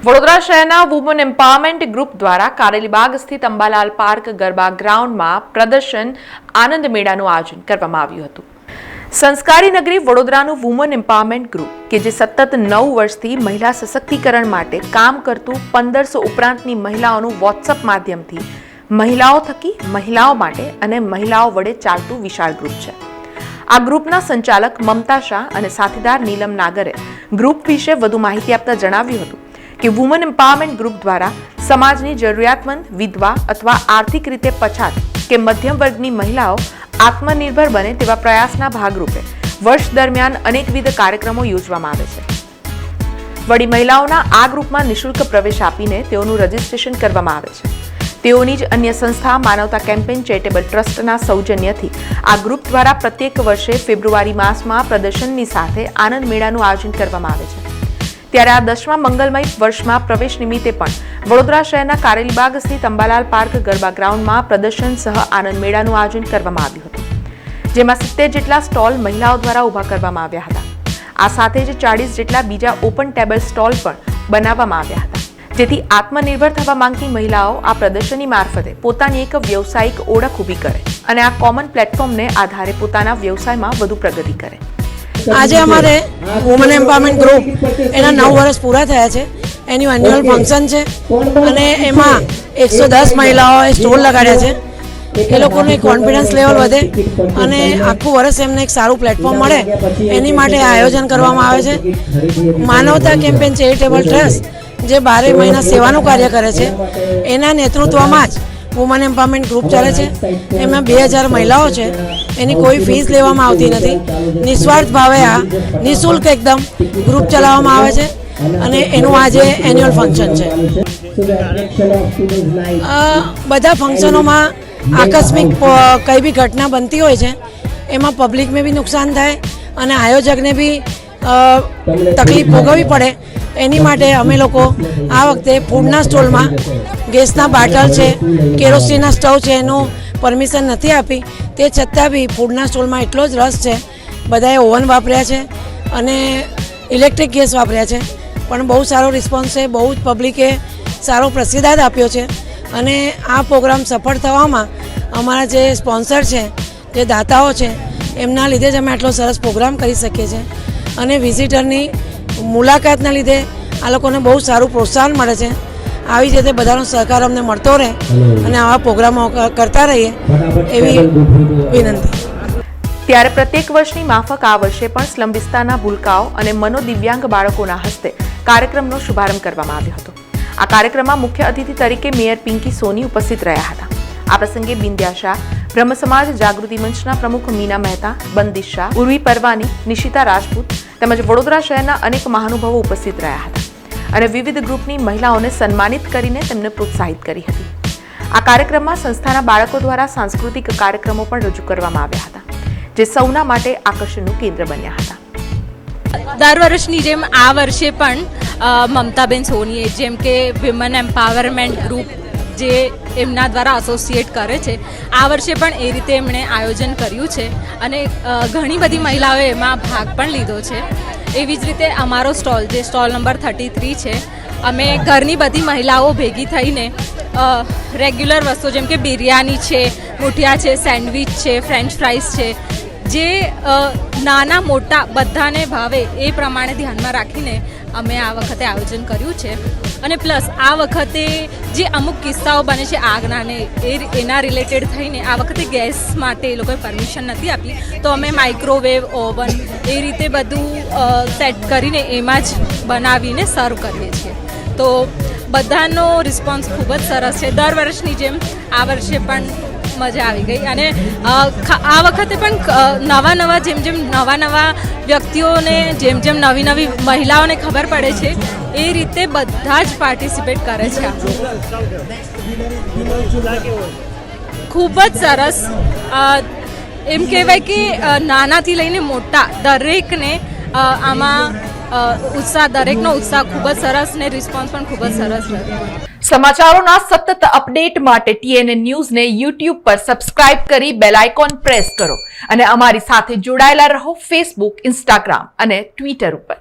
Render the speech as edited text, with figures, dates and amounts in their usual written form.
વડોદરા શહેરના woman empowerment group દ્વારા કારેલીબાગ સ્થિત અંબાલાલ પાર્ક ગરબા ગ્રાઉન્ડમાં પ્રદર્શન આનંદ મેળાનું આયોજન કરવામાં આવ્યું હતું. સંસ્કારી નગરી વડોદરાનું વુમન એમ્પાવરમેન્ટ ગ્રુપ કે જે સતત 9 વર્ષથી મહિલા સશક્તિકરણ માટે કામ કરતું 1500 ઉપરાંતની મહિલાઓનું વોટ્સઅપ માધ્યમથી મહિલાઓ થકી મહિલાઓ માટે અને મહિલાઓ વડે ચાલતું વિશાળ ગ્રુપ છે. આ ગ્રુપના સંચાલક મમતા શાહ અને સાથીદાર નીલમ નાગરે ગ્રુપ વિશે વધુ માહિતી આપતા જણાવ્યું હતું કે વુમન એમ્પાવરમેન્ટ ગ્રુપ દ્વારા સમાજની જરૂરિયાતમંદ, વિધવા અથવા આર્થિક રીતે પછાત કે મધ્યમ વર્ગની મહિલાઓ આત્મનિર્ભર બને તેવા પ્રયાસના ભાગરૂપે વર્ષ દરમિયાન અનેકવિધ કાર્યક્રમો યોજવામાં આવે છે. વળી મહિલાઓના આ ગ્રુપમાં નિઃશુલ્ક પ્રવેશ આપીને તેઓનું રજીસ્ટ્રેશન કરવામાં આવે છે. તેઓની જ અન્ય સંસ્થા માનવતા કેમ્પેન ચેરિટેબલ ટ્રસ્ટના સૌજન્યથી આ ગ્રુપ દ્વારા પ્રત્યેક વર્ષે ફેબ્રુઆરી માસમાં પ્રદર્શનની સાથે આનંદ મેળાનું આયોજન કરવામાં આવે છે. ત્યારે આ 10મા મંગલમય વર્ષમાં પ્રવેશ નિમિત્તે પણ વડોદરા શહેરના કારેલીબાગ સ્થિત અંબાલાલ પાર્ક ગરબા ગ્રાઉન્ડમાં પ્રદર્શન સહ આનંદ મેળાનું આયોજન કરવામાં આવ્યું હતું, જેમાં 70 જેટલા સ્ટોલ મહિલાઓ દ્વારા ઊભા કરવામાં આવ્યા હતા. આ સાથે જ 40 જેટલા બીજા ઓપન ટેબલ સ્ટોલ પણ બનાવવામાં આવ્યા હતા, જેથી આત્મનિર્ભર થવા માંગતી મહિલાઓ આ પ્રદર્શનની મારફતે પોતાની એક વ્યવસાયિક ઓળખ ઊભી કરે અને આ કોમન પ્લેટફોર્મને આધારે પોતાના વ્યવસાયમાં વધુ પ્રગતિ કરે. આજે અમારે વુમન એમ્પાવરમેન્ટ ગ્રુપ એના 9 વર્ષ પૂરા થયા છે. એનું એન્યુઅલ ફંક્શન છે અને એમાં 110 મહિલાઓએ સ્ટોલ લગાડ્યા છે. એ લોકોને કોન્ફિડન્સ લેવલ વધે અને આખું વર્ષ એમને એક સારું પ્લેટફોર્મ મળે એની માટે આયોજન કરવામાં આવે છે. માનવતા કેમ્પેન ચેરિટેબલ ટ્રસ્ટ જે 12 મહિના સેવાનું કાર્ય કરે છે એના નેતૃત્વમાં જ વુમન એમ્પાવરમેન્ટ ગ્રુપ ચાલે છે. એમાં 2000 મહિલાઓ છે. એની કોઈ ફીસ લેવામાં આવતી નથી. નિસ્વાર્થ ભાવે આ નિઃશુલ્ક એકદમ ગ્રુપ ચલાવવામાં આવે છે અને એનું આજે એન્યુઅલ ફંક્શન છે. બધા ફંક્શનોમાં આકસ્મિક કંઈ બી ઘટના બનતી હોય છે એમાં પબ્લિકને બી નુકસાન થાય અને આયોજકને બી તકલીફ ભોગવવી પડે. એની માટે અમે લોકો આ વખતે ફૂડના સ્ટોલમાં ગેસના બાટલ છે, કેરોસીનના સ્ટવ છે, એનું પરમિશન નથી આપી. તે છતાં બી ફૂડના સ્ટોલમાં એટલો જ રસ છે. બધાએ ઓવન વાપર્યા છે અને ઇલેક્ટ્રિક ગેસ વાપર્યા છે, પણ બહુ સારો રિસ્પોન્સ છે. બહુ જ પબ્લિકે સારો પ્રતિસાદ આપ્યો છે અને આ પ્રોગ્રામ સફળ થવામાં અમારા જે સ્પોન્સર છે, જે દાતાઓ છે, એમના લીધે જ અમે આટલો સરસ પ્રોગ્રામ કરી શકીએ છીએ અને વિઝિટરની મુલાકાતના લીધે આ લોકોને બહુ સારું પ્રોત્સાહન મળે છે. આવી જ રીતે બધાનો સહકાર અમને મળતો રહે અને આવા પ્રોગ્રામો કરતા રહીએ એવી વિનંતી. ત્યારે પ્રત્યેક વર્ષની માફક આ વર્ષે પણ સ્લમ વિસ્તારના ભૂલકાઓ અને મનોદિવ્યાંગ બાળકોના હસ્તે કાર્યક્રમનો શુભારંભ કરવામાં આવ્યો હતો. આ કાર્યક્રમમાં મુખ્ય અતિથિ તરીકે મેયર પિંકી સોની ઉપસ્થિત રહ્યા હતા. આ પ્રસંગે બિંદ્યા શાહ, બ્રહ્મ સમાજ જાગૃતિ મંચના પ્રમુખ મીના મહેતા, બંદિશ શાહ, ઉર્વી પરવાની, નિશિતા રાજપૂત તેમજ વડોદરા શહેરના અનેક મહાનુભાવો ઉપસ્થિત રહ્યા હતા અને વિવિધ ગ્રુપની મહિલાઓને સન્માનિત કરીને તેમને પ્રોત્સાહિત કરી હતી. આ કાર્યક્રમમાં સંસ્થાના બાળકો દ્વારા સાંસ્કૃતિક કાર્યક્રમો પણ રજૂ કરવામાં આવ્યા હતા, જે સૌના માટે આકર્ષણનું કેન્દ્ર બન્યા હતા. દર વર્ષની જેમ આ વર્ષે પણ મમતાબેન સોનીએ જેમ કે વિમન એમ્પાવરમેન્ટ ગ્રુપ જે એમના દ્વારા એસોસિએટ કરે છે, આ વર્ષે પણ એ રીતે એમણે આયોજન કર્યું છે અને ઘણી બધી મહિલાઓએ એમાં ભાગ પણ લીધો છે. એવી જ રીતે અમારો સ્ટોલ જે સ્ટોલ નંબર 33 છે, અમે ઘરની બધી મહિલાઓ ભેગી થઈને રેગ્યુલર વસ્તુ જેમ કે બિરયાની છે, મુઠિયા છે, સેન્ડવિચ છે, ફ્રેન્ચ ફ્રાઈઝ છે, જે નાના મોટા બધાને ભાવે એ પ્રમાણે ધ્યાનમાં રાખીને અમે આ વખતે આયોજન કર્યું છે. અને પ્લસ આ વખતે જે અમુક કિસ્સાઓ બને છે આગના ને એના રિલેટેડ થઈને આ વખતે ગેસ માટે એ લોકોએ પરમિશન નથી આપી, તો અમે માઇક્રોવેવ, ઓવન એ રીતે બધું સેટ કરીને એમાં જ બનાવીને સર્વ કરીએ છીએ. તો બધાનો રિસ્પોન્સ ખૂબ જ સરસ છે. દર વર્ષની જેમ આ વર્ષે પણ મજા આવી ગઈ અને આ વખતે પણ નવા જેમ નવા વ્યક્તિઓને જેમ નવી મહિલાઓને ખબર પડે છે એ રીતે બધા જ પાર્ટિસિપેટ કરે છે. ખૂબ જ સરસ. એમ કહેવાય કે નાનાથી લઈને મોટા દરેકને આમાં દરેકનો ઉત્સાહ ખૂબ જ સરસ ને રિસ્પોન્સ પણ ખૂબ જ સરસ રહ્યો. સમાચારોના સતત અપડેટ માટે TNN ન્યૂઝને YouTube પર સબસ્ક્રાઇબ કરી બેલ આઇકોન પ્રેસ કરો અને અમારી સાથે જોડાયેલા રહો Facebook, Instagram અને Twitter ઉપર.